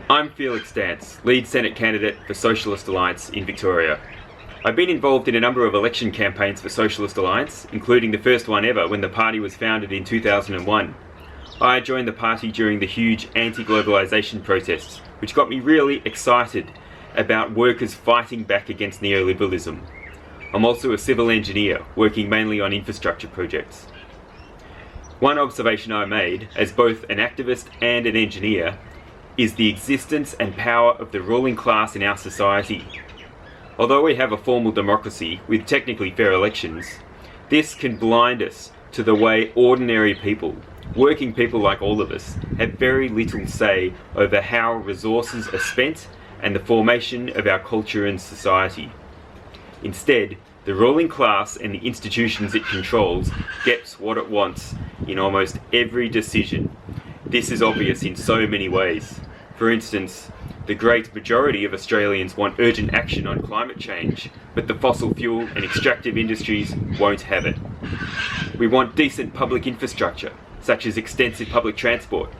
I'm Felix, lead Senate candidate for Socialist Alliance in Victoria. I've been involved in a number of election campaigns for Socialist Alliance, including the first one ever when the party was founded in 2001. I joined the party during the huge anti-globalisation protests, which got me really excited about workers fighting back against neoliberalism. I'm also a civil engineer, working mainly on infrastructure projects. One observation I made, as both an activist and an engineer, is the existence and power of the ruling class in our society. Although we have a formal democracy with technically fair elections, this can blind us to the way ordinary people, working people like all of us, have very little say over how resources are spent and the formation of our culture and society. Instead, the ruling class and the institutions it controls gets what it wants in almost every decision. This is obvious in so many ways. For instance, the great majority of Australians want urgent action on climate change, but the fossil fuel and extractive industries won't have it. We want decent public infrastructure, such as extensive public transport,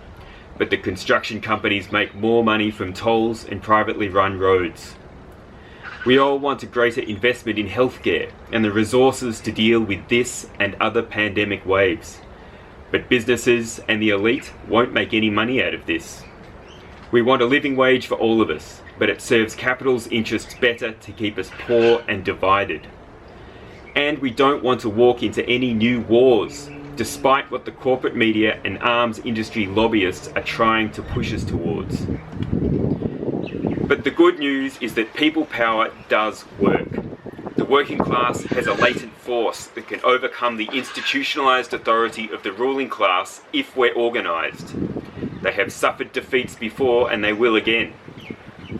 but the construction companies make more money from tolls and privately run roads. We all want a greater investment in healthcare and the resources to deal with this and other pandemic waves. But businesses and the elite won't make any money out of this. We want a living wage for all of us, but it serves capital's interests better to keep us poor and divided. And we don't want to walk into any new wars, despite what the corporate media and arms industry lobbyists are trying to push us towards. But the good news is that people power does work. The working class has a latent force that can overcome the institutionalised authority of the ruling class if we're organised. They have suffered defeats before and they will again.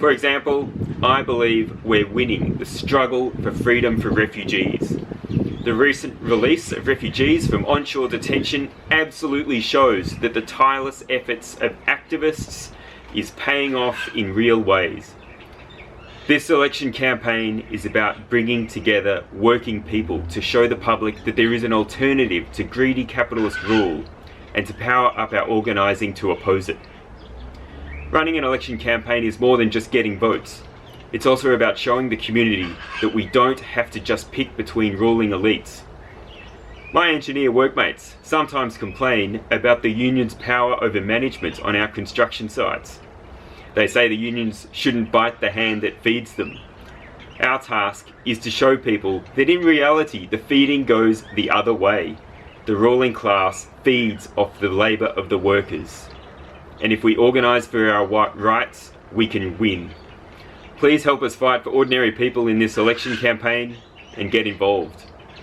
For example, I believe we're winning the struggle for freedom for refugees. The recent release of refugees from onshore detention absolutely shows that the tireless efforts of activists is paying off in real ways. This election campaign is about bringing together working people to show the public that there is an alternative to greedy capitalist rule and to power up our organising to oppose it. Running an election campaign is more than just getting votes. It's also about showing the community that we don't have to just pick between ruling elites. My engineer workmates sometimes complain about the union's power over management on our construction sites. They say the unions shouldn't bite the hand that feeds them. Our task is to show people that in reality the feeding goes the other way. The ruling class feeds off the labour of the workers. And if we organise for our rights, we can win. Please help us fight for ordinary people in this election campaign and get involved.